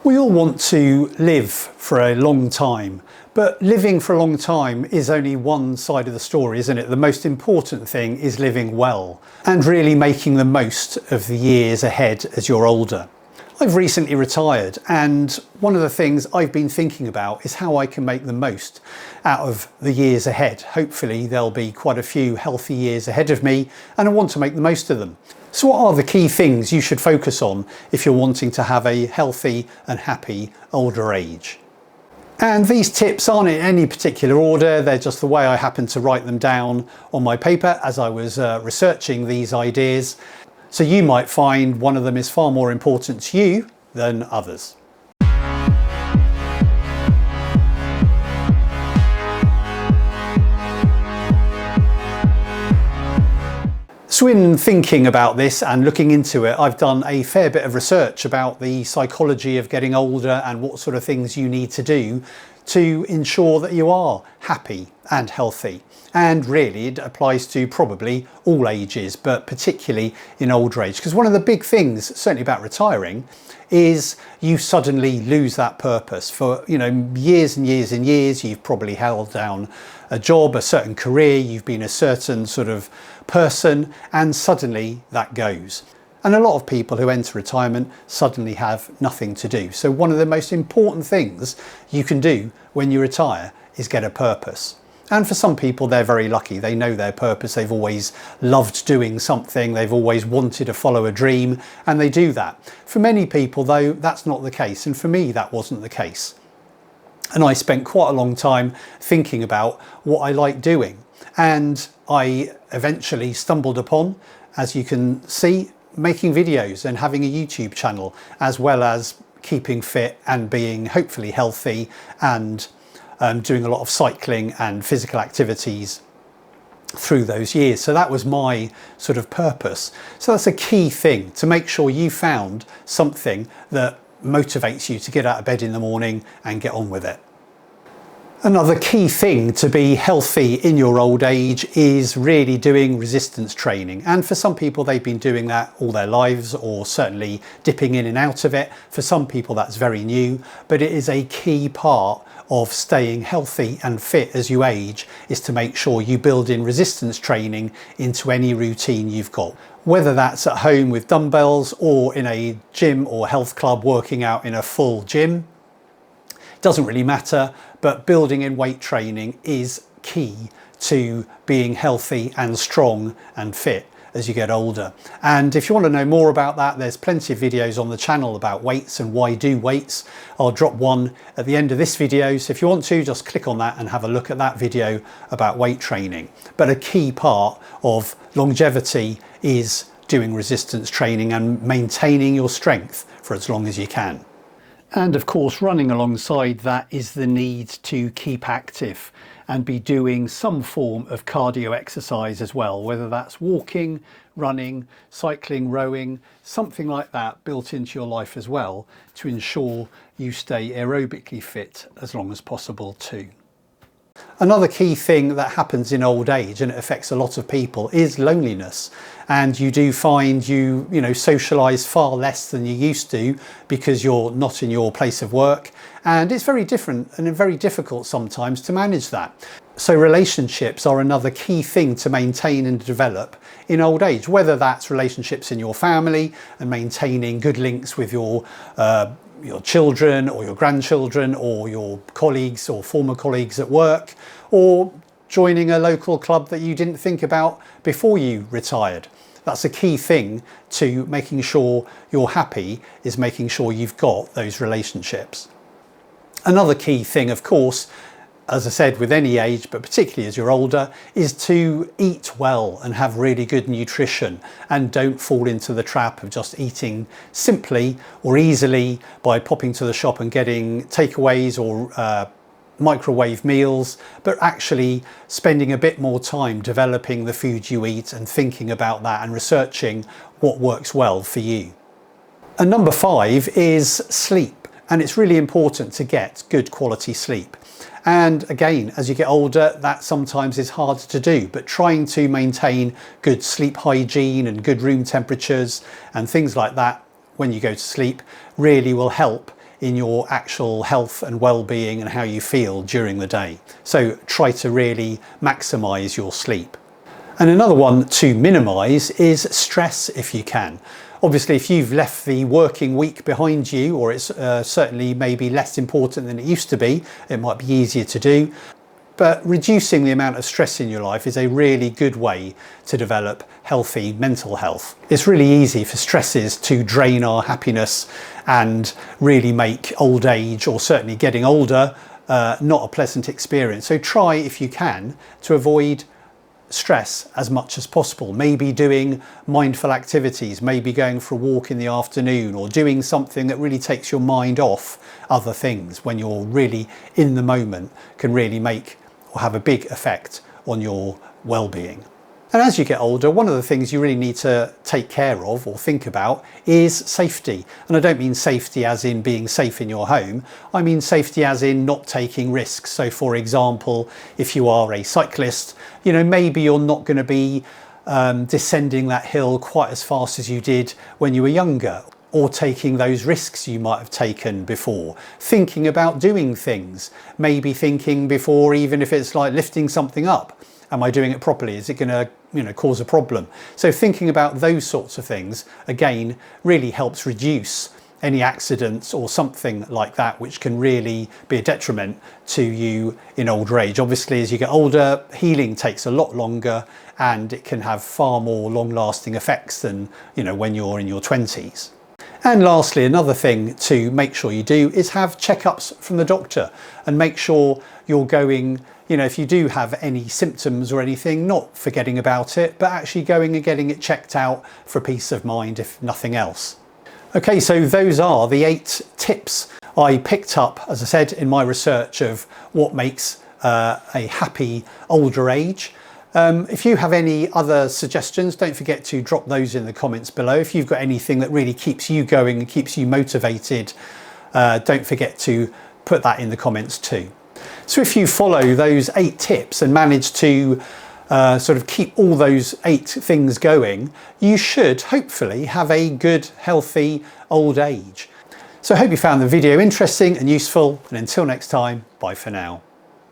We all want to live for a long time, but living for a long time is only one side of the story, isn't it? The most important thing is living well and really making the most of the years ahead as you're older. I've recently retired, and one of the things I've been thinking about is how I can make the most out of the years ahead. Hopefully there'll be quite a few healthy years ahead of me, and I want to make the most of them. So what are the key things you should focus on if you're wanting to have a healthy and happy older age? And these tips aren't in any particular order, they're just the way I happen to write them down on my paper as I was researching these ideas. So you might find one of them is far more important to you than others. So in thinking about this and looking into it, I've done a fair bit of research about the psychology of getting older and what sort of things you need to do to ensure that you are happy and healthy. And really it applies to probably all ages, but particularly in older age. Because one of the big things, certainly about retiring, is you suddenly lose that purpose. For years and years and years, you've probably held down a job, a certain career, you've been a certain sort of person, and suddenly that goes. And a lot of people who enter retirement suddenly have nothing to do. So one of the most important things you can do when you retire is get a purpose. And for some people, they're very lucky. They know their purpose. They've always loved doing something. They've always wanted to follow a dream, and they do that. For many people, though, that's not the case. And for me, that wasn't the case. And I spent quite a long time thinking about what I like doing. And I eventually stumbled upon, as you can see, making videos and having a YouTube channel, as well as keeping fit and being hopefully healthy and doing a lot of cycling and physical activities through those years. So that was my sort of purpose. So that's a key thing, to make sure you found something that motivates you to get out of bed in the morning and get on with it. Another key thing to be healthy in your old age is really doing resistance training. And for some people, they've been doing that all their lives, or certainly dipping in and out of it. For some people, that's very new, but it is a key part of staying healthy and fit as you age, is to make sure you build in resistance training into any routine you've got. Whether that's at home with dumbbells or in a gym or health club working out in a full gym, doesn't really matter, but building in weight training is key to being healthy and strong and fit as you get older. And if you want to know more about that, there's plenty of videos on the channel about weights and why do weights. I'll drop one at the end of this video, so if you want to, just click on that and have a look at that video about weight training. But a key part of longevity is doing resistance training and maintaining your strength for as long as you can. And of course, running alongside that is the need to keep active and be doing some form of cardio exercise as well, whether that's walking, running, cycling, rowing, something like that built into your life as well, to ensure you stay aerobically fit as long as possible too. Another key thing that happens in old age, and it affects a lot of people, is loneliness. And you do find you socialise far less than you used to because you're not in your place of work. And it's very different and very difficult sometimes to manage that. So relationships are another key thing to maintain and develop in old age, whether that's relationships in your family and maintaining good links with your children or your grandchildren or your colleagues or former colleagues at work, or joining a local club that you didn't think about before you retired. That's a key thing to making sure you're happy, is making sure you've got those relationships. Another key thing, of course, as I said, with any age, but particularly as you're older, is to eat well and have really good nutrition, and don't fall into the trap of just eating simply or easily by popping to the shop and getting takeaways or microwave meals, but actually spending a bit more time developing the food you eat and thinking about that and researching what works well for you. And number 5 is sleep. And it's really important to get good quality sleep. And again, as you get older, that sometimes is hard to do, but trying to maintain good sleep hygiene and good room temperatures and things like that when you go to sleep really will help in your actual health and well-being and how you feel during the day. So try to really maximize your sleep. And another one to minimize is stress if you can. Obviously, if you've left the working week behind you, or it's certainly maybe less important than it used to be, it might be easier to do. But reducing the amount of stress in your life is a really good way to develop healthy mental health. It's really easy for stresses to drain our happiness and really make old age, or certainly getting older, not a pleasant experience. So try, if you can, to avoid stress as much as possible. Maybe doing mindful activities, maybe going for a walk in the afternoon, or doing something that really takes your mind off other things when you're really in the moment, can really make or have a big effect on your well-being. And as you get older, one of the things you really need to take care of or think about is safety. And I don't mean safety as in being safe in your home. I mean safety as in not taking risks. So for example, if you are a cyclist, you know, maybe you're not going to be descending that hill quite as fast as you did when you were younger, or taking those risks you might have taken before. Thinking about doing things, maybe thinking before, even if it's like lifting something up, am I doing it properly? Is it going to, cause a problem? So thinking about those sorts of things, again, really helps reduce any accidents or something like that, which can really be a detriment to you in older age. Obviously, as you get older, healing takes a lot longer, and it can have far more long-lasting effects than, when you're in your 20s. And lastly, another thing to make sure you do is have checkups from the doctor, and make sure you're going, if you do have any symptoms or anything, not forgetting about it, but actually going and getting it checked out for peace of mind, if nothing else. Okay, so those are the 8 tips I picked up, as I said, in my research of what makes a happy older age. If you have any other suggestions, don't forget to drop those in the comments below. If you've got anything that really keeps you going and keeps you motivated, don't forget to put that in the comments too. So if you follow those 8 tips and manage to sort of keep all those 8 things going, you should hopefully have a good, healthy old age. So I hope you found the video interesting and useful, and until next time, bye for now.